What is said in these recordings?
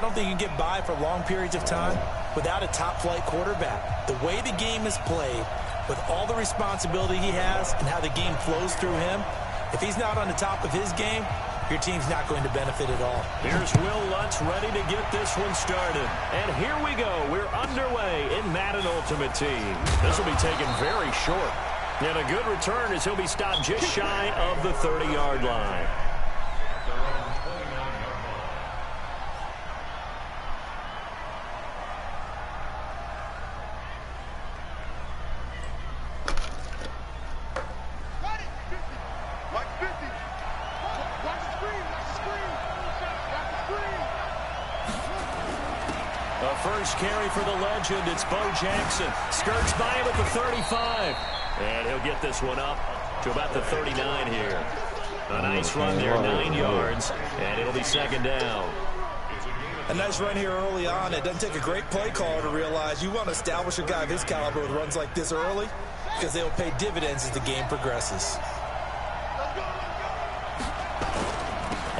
don't think you can get by for long periods of time without a top-flight quarterback. The way the game is played, with all the responsibility he has and how the game flows through him, if he's not on the top of his game, your team's not going to benefit at all. Here's Will Lutz ready to get this one started. And here we go. We're underway in Madden Ultimate Team. This will be taken very short. And a good return as he'll be stopped just shy of the 30-yard line. First carry for the legend, it's Bo Jackson. Skirts by him at the 35. And he'll get this one up to about the 39 here. A nice run there, 9 yards, and it'll be second down. A nice run here early on. It doesn't take a great play caller to realize you want to establish a guy of his caliber with runs like this early because they'll pay dividends as the game progresses.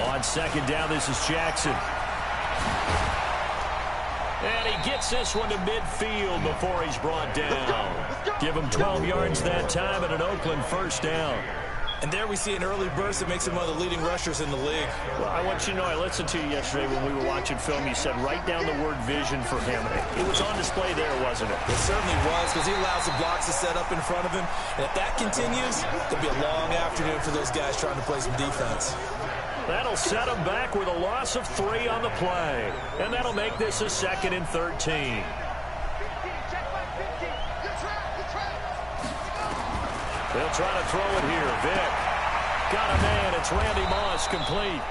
On second down, this is Jackson. And he gets this one to midfield before he's brought down. Give him 12 yards that time and an Oakland first down. And there we see an early burst that makes him one of the leading rushers in the league. Well, I want you to know, I listened to you yesterday when we were watching film. You said write down the word vision for him. It was on display there, wasn't it? It certainly was, because he allows the blocks to set up in front of him. And if that continues, it'll be a long afternoon for those guys trying to play some defense. That'll set him back with a loss of 3 on the play. And that'll make this a 2nd and 13. They'll try to throw it here. Vick. Got a man. It's Randy Moss complete.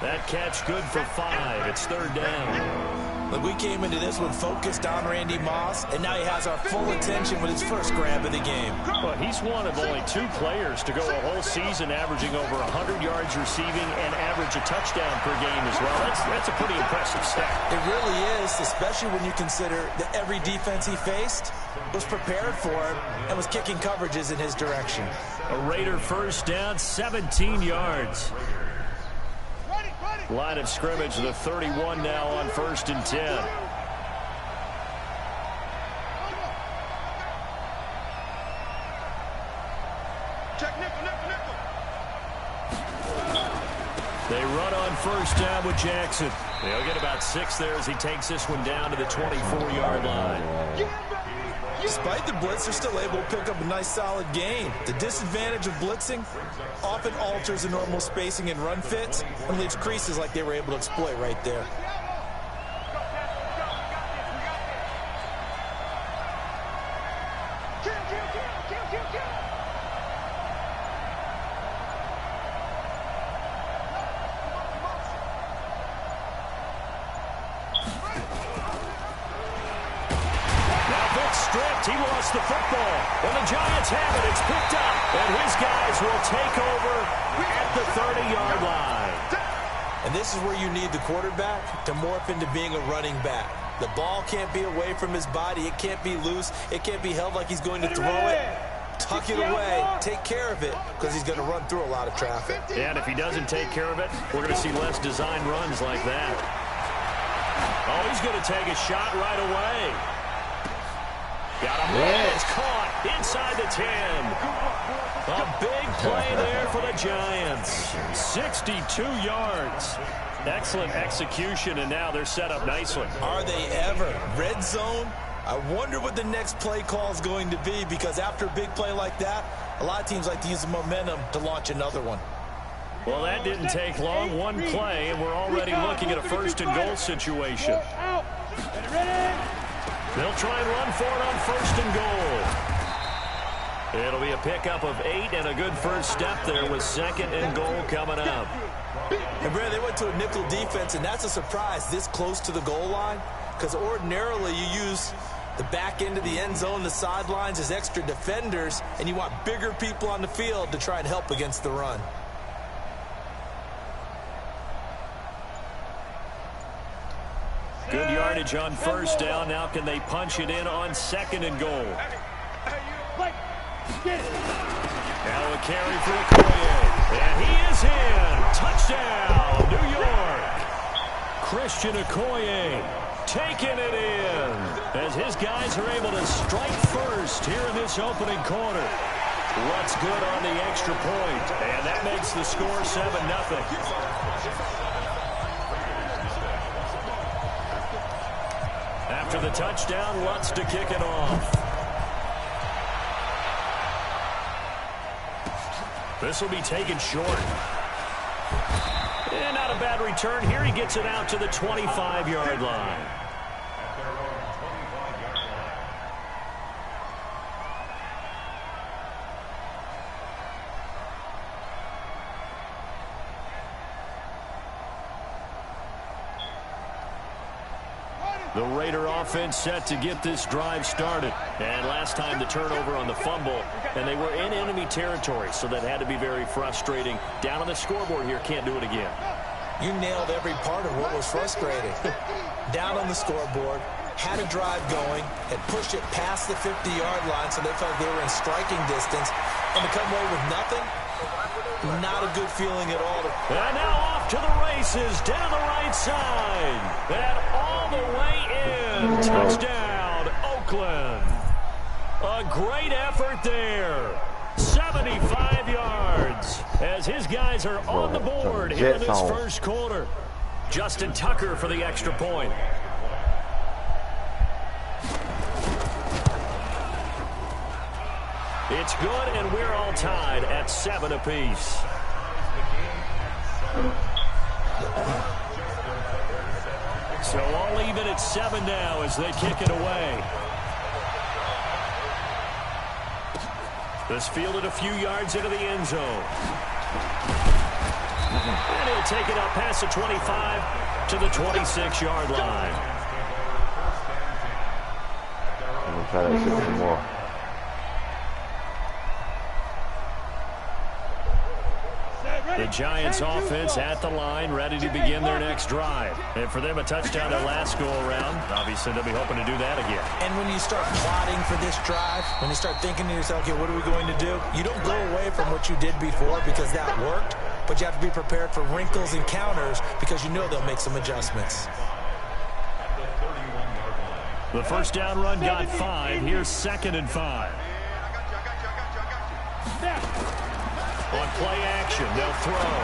That catch good for 5. It's 3rd down. Look, we came into this one focused on Randy Moss, and now he has our full attention with his first grab of the game. Well, he's one of only 2 players to go a whole season averaging over 100 yards receiving and average a touchdown per game as well. That's a pretty impressive stat. It really is, especially when you consider that every defense he faced was prepared for him and was kicking coverages in his direction. A Raider first down, 17 yards. Line of scrimmage, the 31 now on 1st and 10. Check nickel. They run on 1st down with Jackson. They'll get about 6 there as he takes this one down to the 24-yard line. Despite the blitz, they're still able to pick up a nice solid gain. The disadvantage of blitzing often alters the normal spacing and run fits and leaves creases like they were able to exploit right there. He lost the football, and the Giants have it. It's picked up, and his guys will take over at the 30-yard line. And this is where you need the quarterback to morph into being a running back. The ball can't be away from his body. It can't be loose. It can't be held like he's going to throw it. Tuck it away. Take care of it, because he's going to run through a lot of traffic. Yeah, and if he doesn't take care of it, we're going to see less design runs like that. Oh, he's going to take a shot right away. Got a man. It's caught inside the 10. A big play there for the Giants. 62 yards. Excellent execution, and now they're set up nicely. Are they ever? Red zone? I wonder what the next play call is going to be, because after a big play like that, a lot of teams like to use the momentum to launch another one. Well, that didn't take long. One play, and we're already looking at a 1st and goal situation. They'll try and run for it on 1st and goal. It'll be a pickup of 8 and a good first step there with 2nd and goal coming up. And Brad, they went to a nickel defense, and that's a surprise this close to the goal line, because ordinarily you use the back end of the end zone, the sidelines as extra defenders, and you want bigger people on the field to try and help against the run. Good yardage on 1st down. Now can they punch it in on 2nd and goal? Now a carry for Okoye. And he is in. Touchdown, New York. taking it in as his guys are able to strike first here in this opening quarter. What's good on the extra point, and that makes the score 7-0. After the touchdown, Lutz to kick it off. This will be taken short. And not a bad return here. He gets it out to the 25-yard line. The Raider offense set to get this drive started. And last time the turnover on the fumble, and they were in enemy territory, so that had to be very frustrating. Down on the scoreboard here, can't do it again. You nailed every part of what was frustrating. Down on the scoreboard, had a drive going, had pushed it past the 50-yard line, so they felt they were in striking distance, and to come away with nothing, not a good feeling at all. And now off to the races, down the right side. And all the way in. Touchdown, Oakland. A great effort there. 75 yards as his guys are on the board here in this first quarter. Justin Tucker for the extra point. It's good, and we're all tied at 7 apiece. So all even at 7 now as they kick it away. This fielded a few yards into the end zone. And he'll take it up past the 25 to the 26-yard line. I'm going to try that shit some more. The Giants offense at the line, ready to begin their next drive. And for them, a touchdown their last go-around. Obviously, they'll be hoping to do that again. And when you start plotting for this drive, when you start thinking to yourself, okay, what are we going to do? You don't go away from what you did before because that worked, but you have to be prepared for wrinkles and counters because you know they'll make some adjustments. The first down run got 5. Here's 2nd and 5. On play action, they'll throw.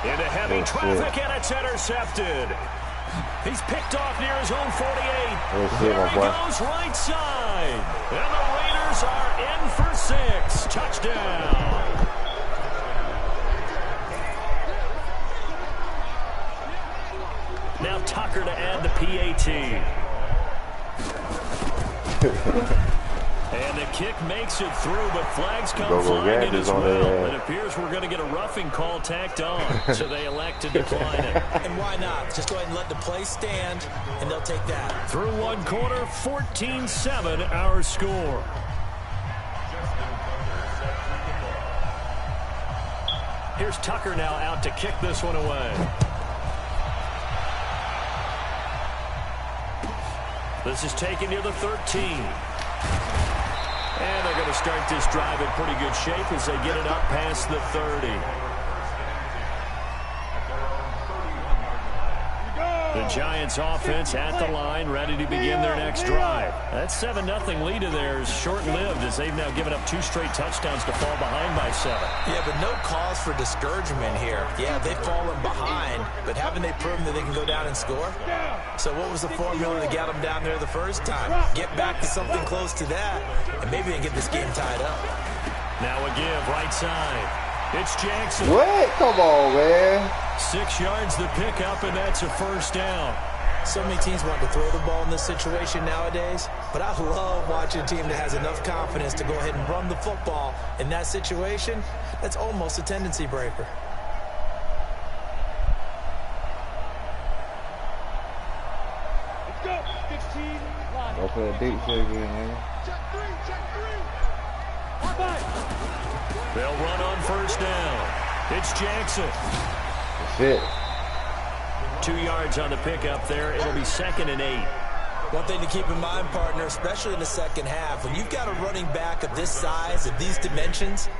Into heavy traffic, and it's intercepted. He's picked off near his own 48. There he goes, right side. And the Raiders are in for 6. Touchdown. Now Tucker to add the PAT. And the kick makes it through, but flags come flying in as well. It appears we're going to get a roughing call tacked on, so they elect to decline it. And why not? Just go ahead and let the play stand, and they'll take that. Through one quarter, 14-7 our score. Here's Tucker now out to kick this one away. This is taken near the 13. And they're going to start this drive in pretty good shape as they get it up past the 30. The Giants offense at the line, ready to begin their next drive. That 7-0 lead of theirs short-lived as they've now given up 2 straight touchdowns to fall behind by 7. Yeah, but no cause for discouragement here. Yeah, they've fallen behind, but haven't they proven that they can go down and score? So what was the formula that got them down there the first time? Get back to something close to that, and maybe they can get this game tied up. Now a give, right side. It's Jackson. What? Come on, man. 6 yards the pickup, and that's a first down. So many teams want to throw the ball in this situation nowadays, but I love watching a team that has enough confidence to go ahead and run the football. In that situation, that's almost a tendency breaker. Let's go. 16. Go for that deep shit again, man. Check 3. They'll run on first down. It's Jackson. That's it. 2 yards on the pickup there. It'll be 2nd and 8. One thing to keep in mind, partner, especially in the second half, when you've got a running back of this size, of these dimensions,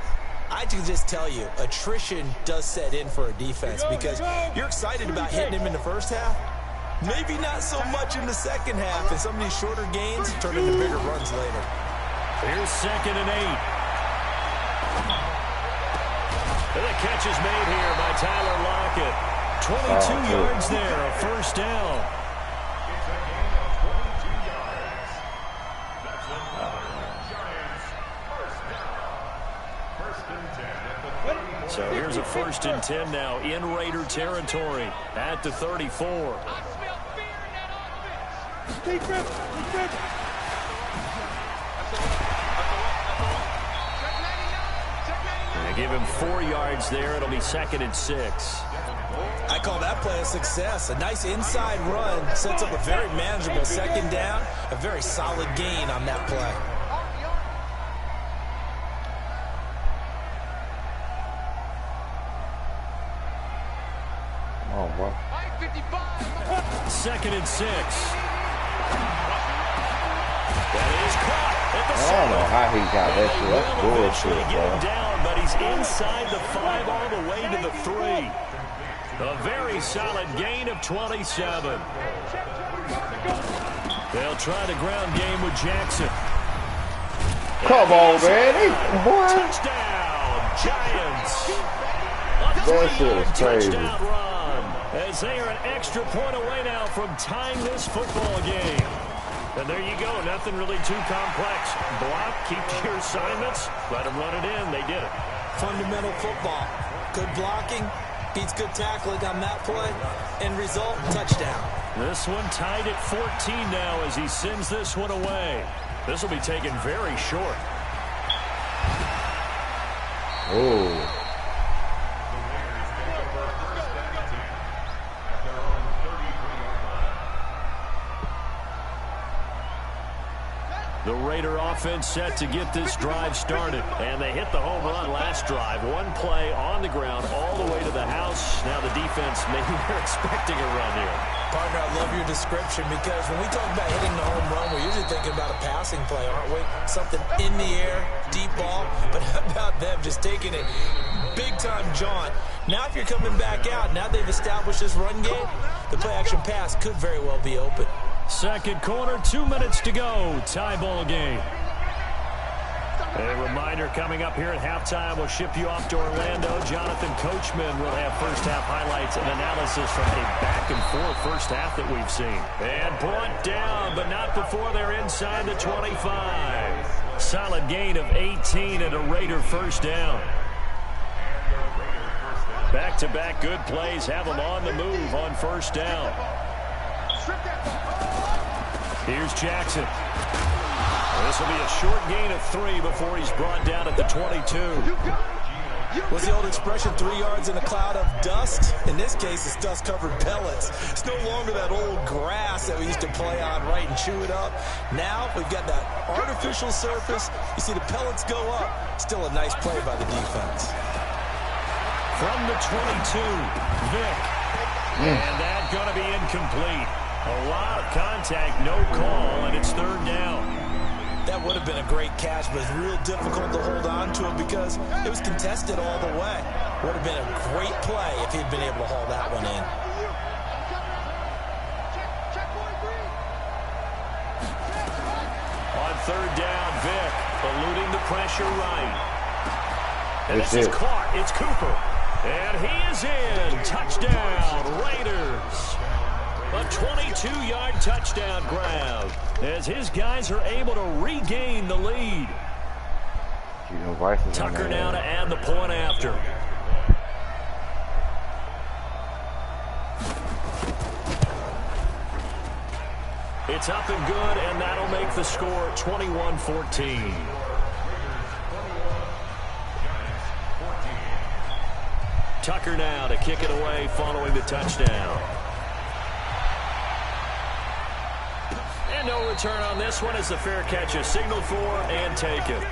I can just tell you, attrition does set in for a defense because you're excited about hitting him in the first half. Maybe not so much in the second half, and some of these shorter gains turn into bigger runs later. Here's 2nd and 8. And the catch is made here by Tyler Lockett. 22 yards there, a first down. So here's a 1st and 10 now in Raider territory at the 34. They give him 4 yards there. It'll be 2nd and 6. I call that play a success. A nice inside run sets up a very manageable 2nd down. A very solid gain on that play. Oh, boy. 2nd and 6. That is caught at the 7. I don't know how he got that shit. That's Eventually bullshit, get him bro. down, but he's inside the 5 all the way to the 3. A very solid gain of 27. They'll try the ground game with Jackson. Come on, man. Boy. Touchdown, Giants. That shit was crazy. Touchdown run, as they are an extra point away now from tying this football game. And there you go, nothing really too complex. Block, keep to your assignments, let them run it in. They did it. Fundamental football. Good blocking, beats good tackling on that play, and result, touchdown. This one tied at 14 now as he sends this one away. This will be taken very short. Oh. The Raider offense set to get this drive started. And they hit the home run last drive. One play on the ground all the way to the house. Now the defense, maybe they're expecting a run here. Partner, I love your description because when we talk about hitting the home run, we're usually thinking about a passing play, aren't we? Something in the air, deep ball. But how about them just taking it big-time jaunt? Now if you're coming back out, now they've established this run game, the play-action pass could very well be open. Second quarter, 2 minutes to go. Tie ball game. A reminder coming up here at halftime. We'll ship you off to Orlando. Jonathan Coachman will have first half highlights and analysis from a back-and-forth first half that we've seen. And brought down, but not before they're inside the 25. Solid gain of 18 and a Raider first down. Back-to-back good plays have them on the move on first down. Here's Jackson. This will be a short gain of 3 before he's brought down at the 22. What's the old expression, 3 yards in a cloud of dust? In this case, it's dust-covered pellets. It's no longer that old grass that we used to play on, right, and chew it up. Now we've got that artificial surface. You see the pellets go up. Still a nice play by the defense. From the 22, Vick. And that's going to be incomplete. A lot of contact, no call, and it's third down. That would have been a great catch, but it's real difficult to hold on to it because it was contested all the way. Would have been a great play if he'd been able to haul that one in. On third down, Vick eluding the pressure right. And this is caught. It's Cooper. And he is in. Touchdown, Raiders. A 22-yard touchdown grab as his guys are able to regain the lead. Tucker now to add the point after. It's up and good, and that'll make the score 21-14. Tucker now to kick it away following the touchdown. And no return on this one as the fair catch is signaled for and taken.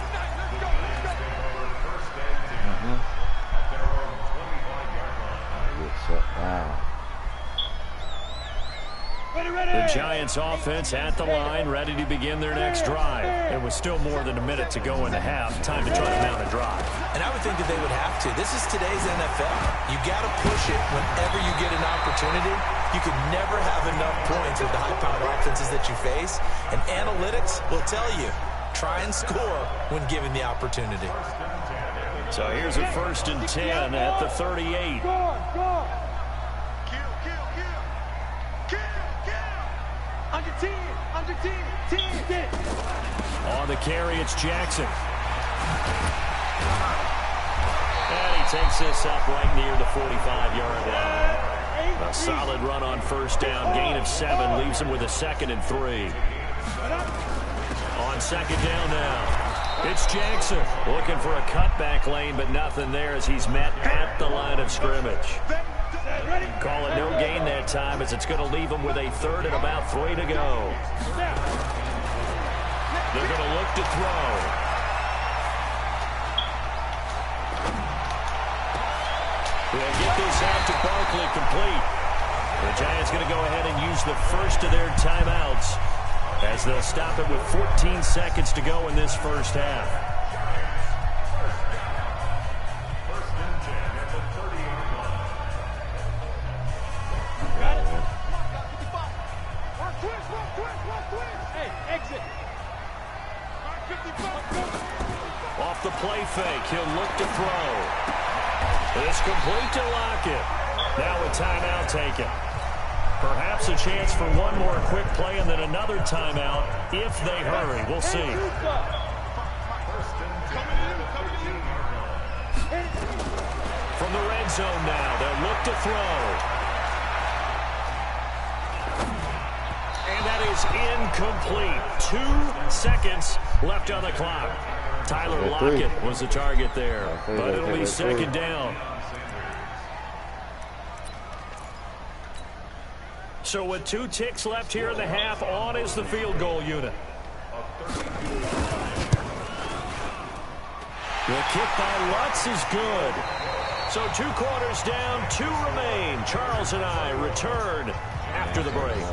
The Giants offense at the line, ready to begin their next drive. It was still more than a minute to go in the half. Time to try to mount a drive. And I would think that they would have to. This is today's NFL. You got to push it whenever you get an opportunity. You can never have enough points with the high-powered offenses that you face. And analytics will tell you, try and score when given the opportunity. So here's a 1st and 10 at the 38. On the carry, it's Jackson. And he takes this up right near the 45-yard line. A solid run on 1st down, gain of 7, leaves him with a 2nd and 3. On 2nd down now, it's Jackson looking for a cutback lane, but nothing there as he's met at the line of scrimmage. Call it no gain that time as it's going to leave him with a 3rd and about 3 to go. They're going to look to throw. They'll get this out to Barkley complete. The Giants going to go ahead and use the first of their timeouts as they'll stop it with 14 seconds to go in this first half. Off the play fake, he'll look to throw. It's complete to Lockett. Now a timeout taken. Perhaps a chance for one more quick play and then another timeout if they hurry. We'll see. From the red zone now, they'll look to throw. And that is incomplete. 2 seconds left on the clock. Tyler Lockett was the target there, but it'll be 2nd down. So with 2 ticks left here in the half, on is the field goal unit. The kick by Lutz is good. So 2 quarters down, 2 remain. Charles and I return after the break.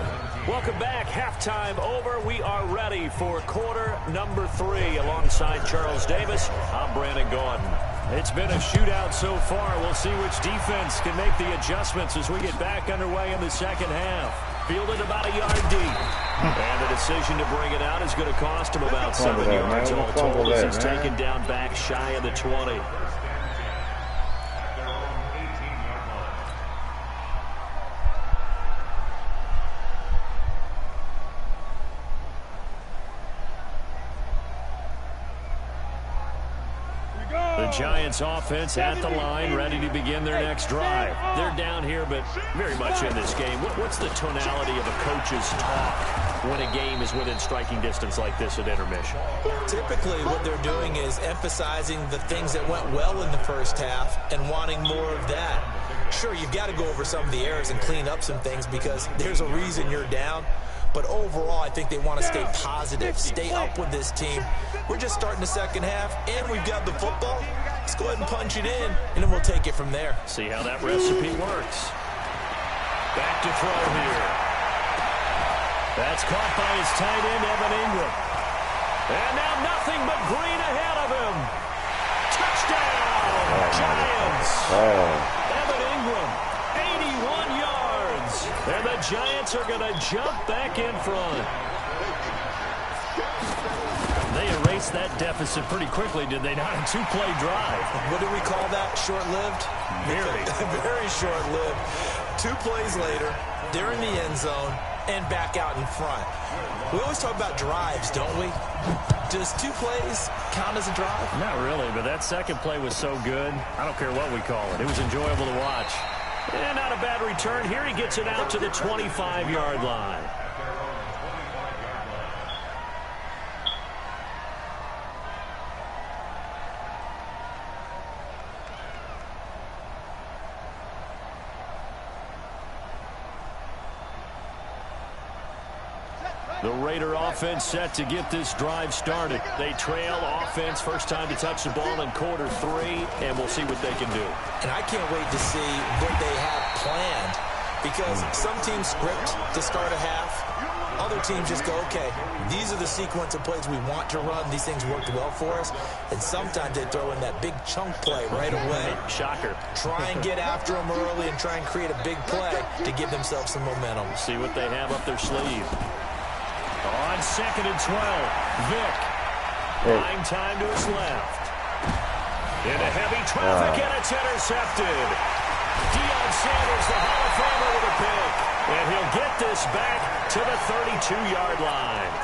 Welcome back. Halftime over. We are ready for quarter number 3 alongside Charles Davis. I'm Brandon Gordon. It's been a shootout so far. We'll see which defense can make the adjustments as we get back underway in the second half. Fielded about a yard deep. And the decision to bring it out is going to cost him about 7 yards all told as he's taken down back shy of the 20. The Giants offense at the line, ready to begin their next drive. They're down here, but very much in this game. What's the tonality of a coach's talk when a game is within striking distance like this at intermission? Typically, what they're doing is emphasizing the things that went well in the first half and wanting more of that. Sure, you've got to go over some of the errors and clean up some things because there's a reason you're down. But overall, I think they want to stay positive, stay up with this team. We're just starting the second half, and we've got the football. Let's go ahead and punch it in, and then we'll take it from there. See how that recipe works. Back to throw here. That's caught by his tight end, Evan Ingram. And now nothing but green ahead of him. Touchdown, Giants. Evan Ingram, 81 yards. And the Giants are going to jump back in front. They erased that deficit pretty quickly, did they not? A 2-play drive. What do we call that? Short-lived? Very short-lived. 2 plays later, they're in the end zone and back out in front. We always talk about drives, don't we? Does 2 plays count as a drive? Not really, but that second play was so good. I don't care what we call it. It was enjoyable to watch. And not a bad return. Here he gets it out to the 25-yard line. The Raider offense set to get this drive started. They trail offense, first time to touch the ball in quarter 3, and we'll see what they can do. And I can't wait to see what they have planned. because some teams script to start a half. Other teams just go, okay, these are the sequence of plays we want to run. These things worked well for us. And sometimes they throw in that big chunk play right away. Shocker. Try and get after them early and try and create a big play to give themselves some momentum. See what they have up their sleeve. On 2nd and 12, Vic. Buying time to his left. Into heavy traffic, and it's intercepted. Deion Sanders, the Hall of Famer, with a pick. And he'll get this back to the 32-yard line.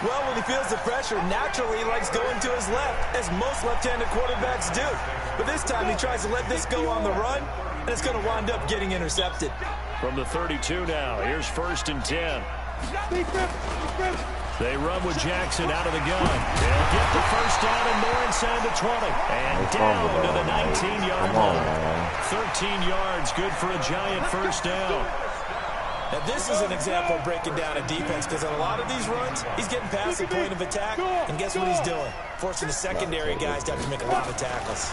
Well, when he feels the pressure, naturally he likes going to his left, as most left-handed quarterbacks do. But this time he tries to let this go on the run, and it's going to wind up getting intercepted. From the 32 now, here's 1st and 10. They run with Jackson out of the gun. They'll get the first down and more inside the 20. And down to the 19-yard line. 13 yards, good for a giant first down. Now, this is an example of breaking down a defense, because on a lot of these runs, he's getting past the point of attack, and guess what he's doing? Forcing the secondary guys to have to make a lot of tackles.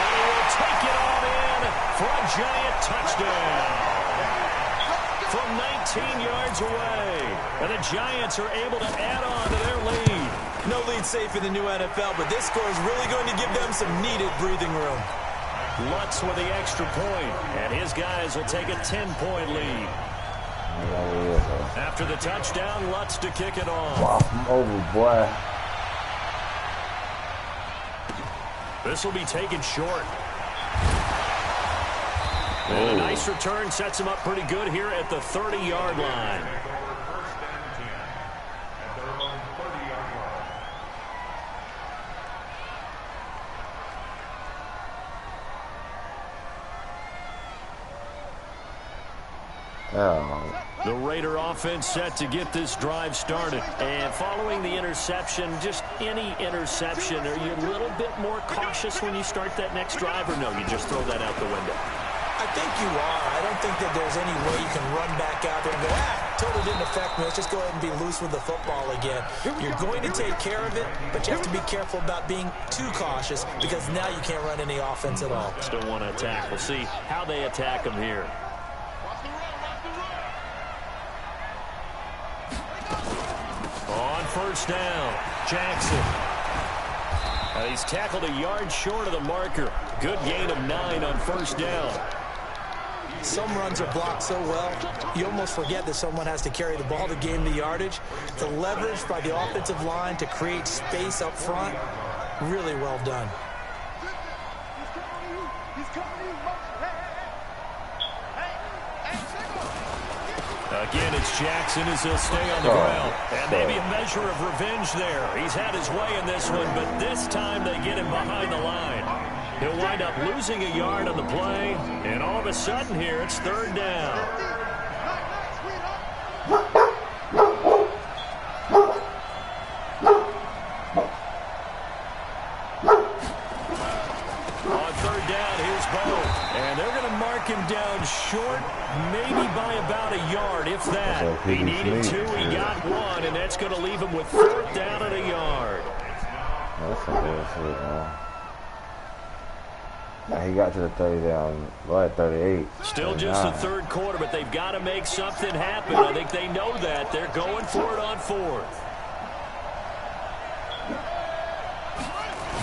And he will take it all in for a giant touchdown. From 19 yards away. And the Giants are able to add on to their lead. No lead safe in the new NFL, but this score is really going to give them some needed breathing room. Lutz with the extra point, and his guys will take a 10-point lead. After the touchdown, Lutz to kick it off. Wow, over, boy. This will be taken short. And a nice return sets him up pretty good here at the 30-yard line. The Raider offense set to get this drive started. And following the interception, just any interception, are you a little bit more cautious when you start that next drive, or no, you just throw that out the window? I think you are. I don't think that there's any way you can run back out there and go, totally didn't affect me. Let's just go ahead and be loose with the football again. You're going to take care of it, but you have to be careful about being too cautious, because now you can't run any offense at all. Still want to attack. We'll see how they attack him here. On 1st down, Jackson. He's tackled a yard short of the marker. Good gain of 9 on 1st down. Some runs are blocked so well, you almost forget that someone has to carry the ball to gain the yardage. The leverage by the offensive line to create space up front, really well done. Again, it's Jackson as he'll stay on the ground. And maybe a measure of revenge there. He's had his way in this one, but this time they get him behind the line. He'll wind up losing a yard on the play, and all of a sudden here, it's 3rd down. On 3rd down, here's Bo. And they're going to mark him down short, maybe by about a yard, if that. He needed 2, he got 1, and that's going to leave him with 4th down and a yard. That's not good, man. He got to the 30 down, right, 38. Still just the 3rd quarter, but they've got to make something happen. I think they know that. They're going for it on 4th.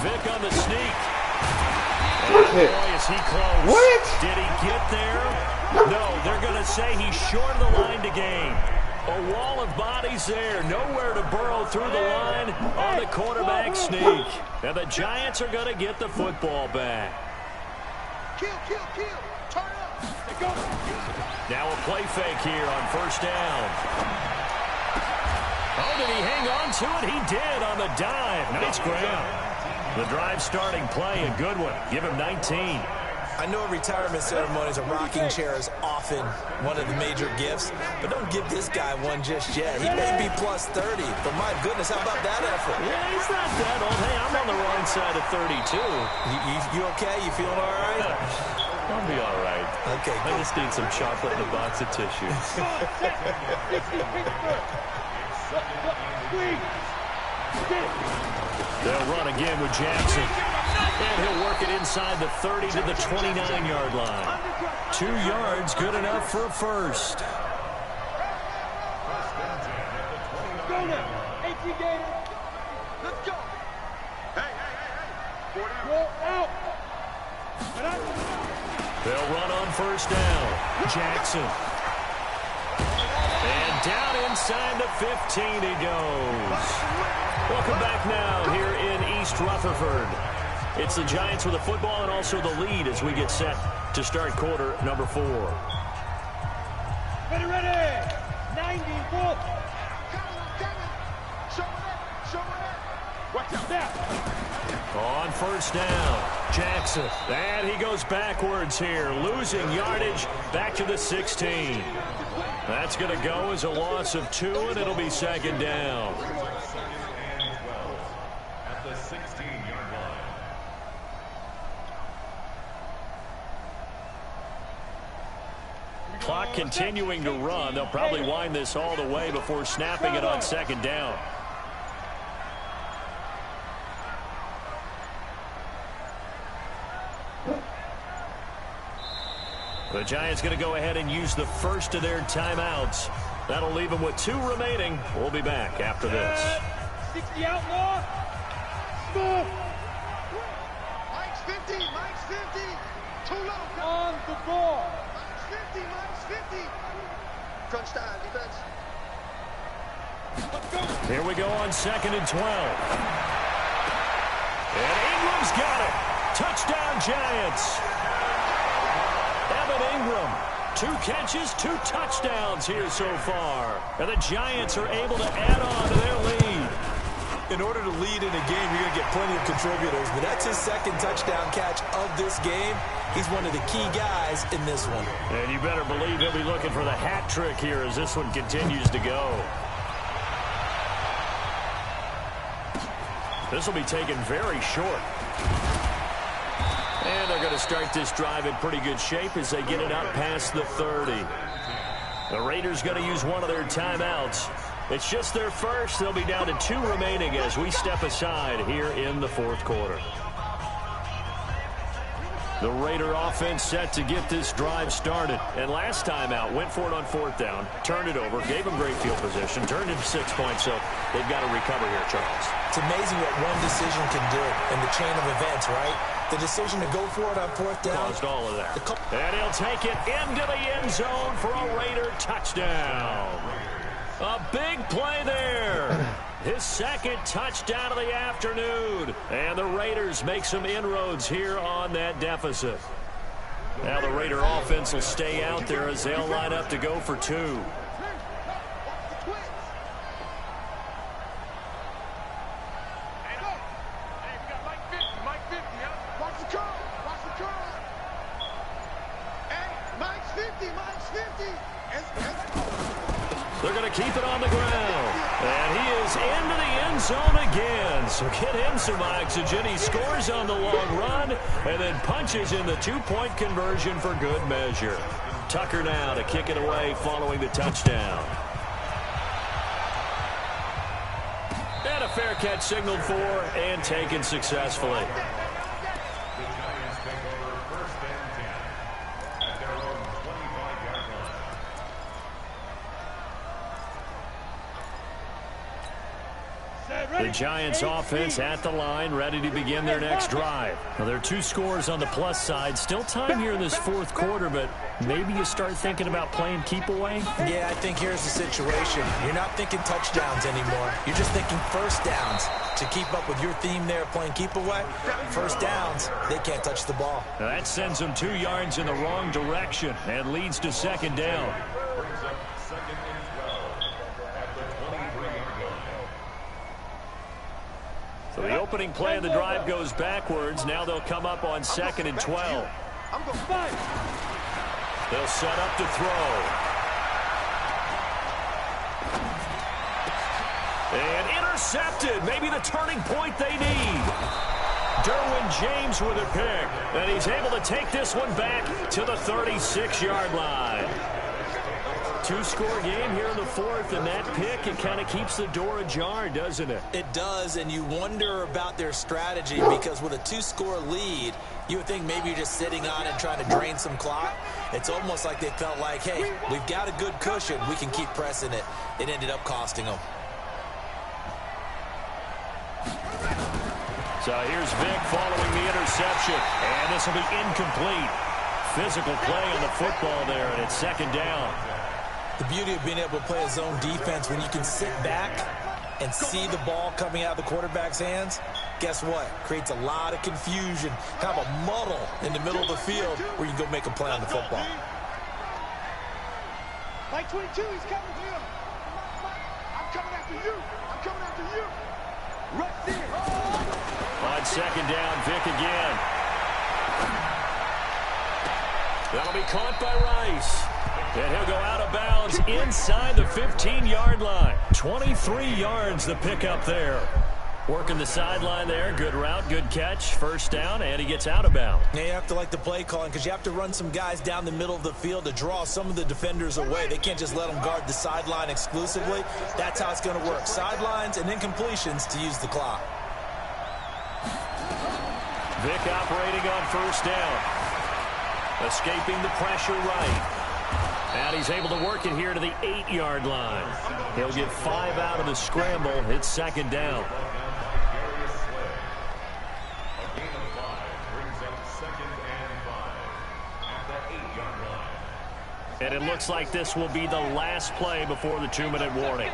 Vic on the sneak. And boy, is he close. What? Did he get there? No, they're going to say he's short of the line to gain. A wall of bodies there. Nowhere to burrow through the line on the quarterback sneak. And the Giants are going to get the football back. Kill. Turn up. Go. Now a play fake here on 1st down. Oh, did he hang on to it? He did on the dive. Nice ground. The drive starting play, a good one. Give him 19. I know retirement ceremonies, a rocking chair is often one of the major gifts, but don't give this guy one just yet. He may be plus 30, but my goodness, how about that effort? Yeah, he's not that old. Hey, I'm on the wrong side of 32. You okay? You feeling all right? I'll be all right. Okay, I just need some chocolate and a box of tissues. They'll run again with Jackson. And he'll work it inside the 30 to the 29-yard line. 2 yards, good enough for a first. Go now. 18 Gators. Let's go. Hey. Roll out. They'll run on first down. Jackson. And down inside the 15 he goes. Welcome back now here in East Rutherford. It's the Giants with the football and also the lead as we get set to start quarter number 4. Ready. 94. On first down, Jackson. And he goes backwards here, losing yardage back to the 16. That's going to go as a loss of 2, and it'll be second down. At the 16-yard line. Clock continuing to run. They'll probably wind this all the way before snapping it on second down. The Giants going to go ahead and use the first of their timeouts. That'll leave them with 2 remaining. We'll be back after this. 60 outlaw. Move. Mike's 50. Too low. On the ball. Mike's 50. Crunch time, defense. Let's go. Here we go on 2nd and 12. And Ingram's got it. Touchdown, Giants. Evan Ingram, 2 catches, 2 touchdowns here so far. And the Giants are able to add on to their lead. In order to lead in a game, you're going to get plenty of contributors, but that's his 2nd touchdown catch of this game. He's one of the key guys in this one. And you better believe he'll be looking for the hat trick here as this one continues to go. This will be taken very short. And they're going to start this drive in pretty good shape as they get it up past the 30. The Raiders going to use one of their timeouts. It's just their first. They'll be down to 2 remaining as we step aside here in the 4th quarter. The Raider offense set to get this drive started. And last time out, went for it on 4th down, turned it over, gave them great field position, turned it to 6 points, so they've got to recover here, Charles. It's amazing what one decision can do in the chain of events, right? The decision to go for it on 4th down. Caused all of that. And he'll take it into the end zone for a Raider touchdown. A big play there. His 2nd touchdown of the afternoon. And the Raiders make some inroads here on that deficit. Now the Raider offense will stay out there as they'll line up to go for 2. They're going to keep it on the ground. And he is into the end zone again. So get him some oxygen. He scores on the long run and then punches in the 2-point conversion for good measure. Tucker now to kick it away following the touchdown. And a fair catch signaled for and taken successfully. The Giants offense at the line, ready to begin their next drive. Now, there are 2 scores on the plus side. Still time here in this 4th quarter, but maybe you start thinking about playing keep away? Yeah, I think here's the situation. You're not thinking touchdowns anymore. You're just thinking first downs. To keep up with your theme there, playing keep away, first downs, they can't touch the ball. Now, that sends them 2 yards in the wrong direction and leads to second down. So the opening play of the drive goes backwards. Now they'll come up on 2nd and 12. They'll set up to throw. And intercepted. Maybe the turning point they need. Derwin James with a pick. And he's able to take this one back to the 36-yard line. Two-score game here in the fourth, and that pick, it kind of keeps the door ajar, doesn't it? It does, and you wonder about their strategy because with a two-score lead, you would think maybe you're just sitting on and trying to drain some clock. It's almost like they felt like, hey, we've got a good cushion. We can keep pressing it. It ended up costing them. So here's Vic following the interception, and this will be incomplete. Physical play on the football there, and it's second down. The beauty of being able to play a zone defense when you can sit back and see the ball coming out of the quarterback's hands, guess what? Creates a lot of confusion, kind of a muddle in the middle of the field where you can go make a play on the football. Mike 22, he's coming to you. I'm coming after you. I'm coming after you. Right there. On second down, Vic again. That'll be caught by Rice. And he'll go out of bounds inside the 15-yard line. 23 yards the pickup there. Working the sideline there. Good route, good catch. First down, and he gets out of bounds. Now you have to like the play calling because you have to run some guys down the middle of the field to draw some of the defenders away. They can't just let them guard the sideline exclusively. That's how it's going to work. Sidelines and incompletions to use the clock. Vic operating on first down. Escaping the pressure right. And he's able to work it here to the 8-yard line. He'll get 5 out of the scramble. It's second down. And it looks like this will be the last play before the 2-minute warning.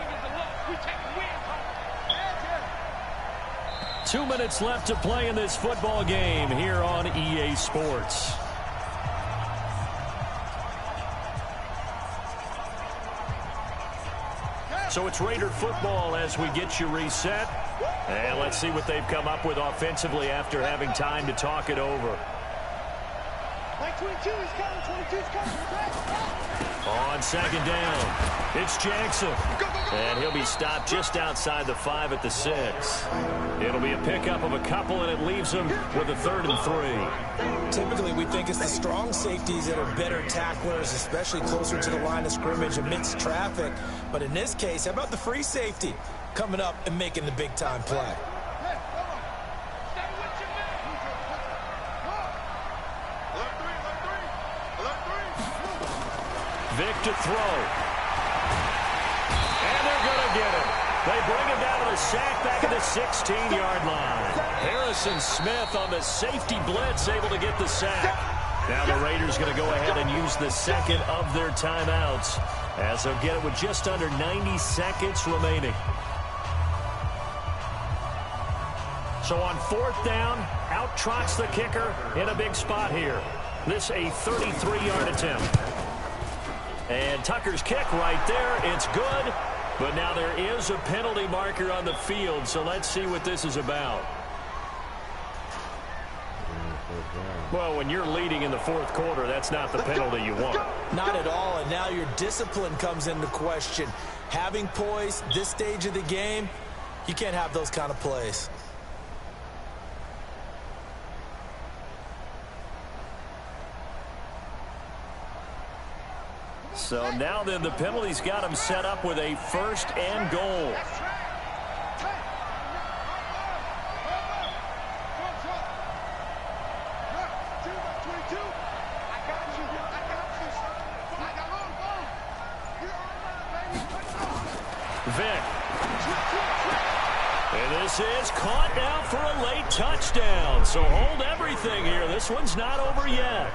2 minutes left to play in this football game here on EA Sports. So it's Raider football as we get you reset. And let's see what they've come up with offensively after having time to talk it over. Mike 22, he's coming. 22's coming. On second down, it's Jackson. And he'll be stopped just outside the 5 at the 6. It'll be a pickup of a couple, and it leaves him with a 3rd and 3. Typically, we think it's the strong safeties that are better tacklers, especially closer to the line of scrimmage amidst traffic. But in this case, how about the free safety coming up and making the big-time play? Vic to throw. And they're going to get him. They bring him down to the sack back at the 16-yard line. Harrison Smith on the safety blitz able to get the sack. Now the Raiders going to go ahead and use the second of their timeouts as they'll get it with just under 90 seconds remaining. So on 4th down, out trots the kicker in a big spot here. This a 33-yard attempt. And Tucker's kick right there. It's good. But now there is a penalty marker on the field, so let's see what this is about. Well, when you're leading in the 4th quarter, that's not the penalty you want. Not at all, and now your discipline comes into question. Having poise this stage of the game, you can't have those kind of plays. So now then the penalty's got him set up with a 1st and goal. Vic. And this is caught now for a late touchdown. So hold everything here. This one's not over yet.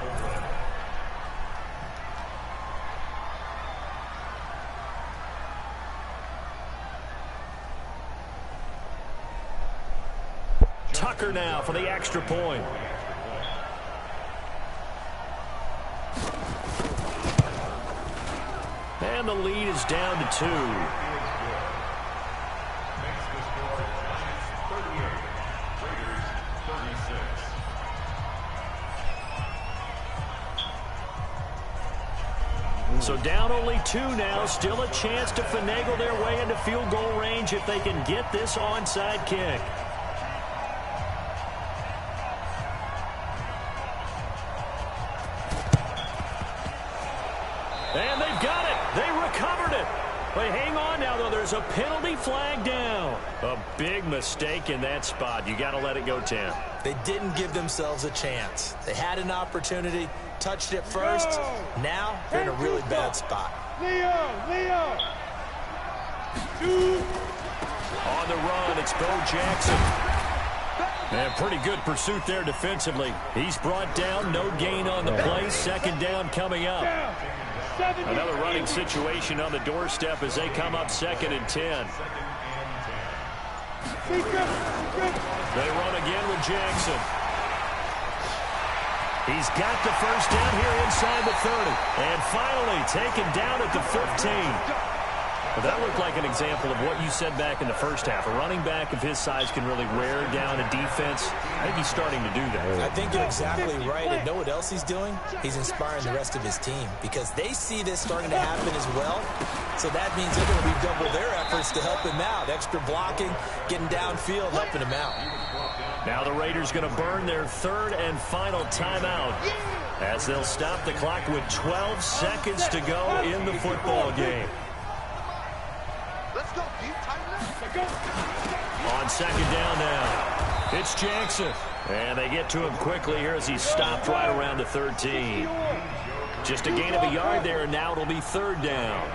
Tucker now for the extra point. And the lead is down to 2. So down only 2 now. Still a chance to finagle their way into field goal range if they can get this onside kick. And they've got it. They recovered it. But hang on now, though. There's a penalty flag down. A big mistake in that spot. You got to let it go, Tim. They didn't give themselves a chance. They had an opportunity, touched it first. Now they're in a really bad spot. Leo. On the run, it's Bo Jackson. And pretty good pursuit there defensively. He's brought down, no gain on the play. Second down coming up. Another running situation on the doorstep as they come up 2nd and 10. They run again with Jackson. He's got the first down here inside the 30. And finally taken down at the 15. Well, that looked like an example of what you said back in the first half. A running back of his size can really wear down a defense. I think he's starting to do that. I think you're exactly right. And know what else he's doing? He's inspiring the rest of his team because they see this starting to happen as well. So that means they're going to redouble their efforts to help him out. Extra blocking, getting downfield, helping him out. Now the Raiders going to burn their 3rd and final timeout as they'll stop the clock with 12 seconds to go in the football game. Let's go, deep, tighten up. On 2nd down now, it's Jackson. And they get to him quickly here as he's stopped right around the 13. Just a gain of a yard there, and now it'll be 3rd down.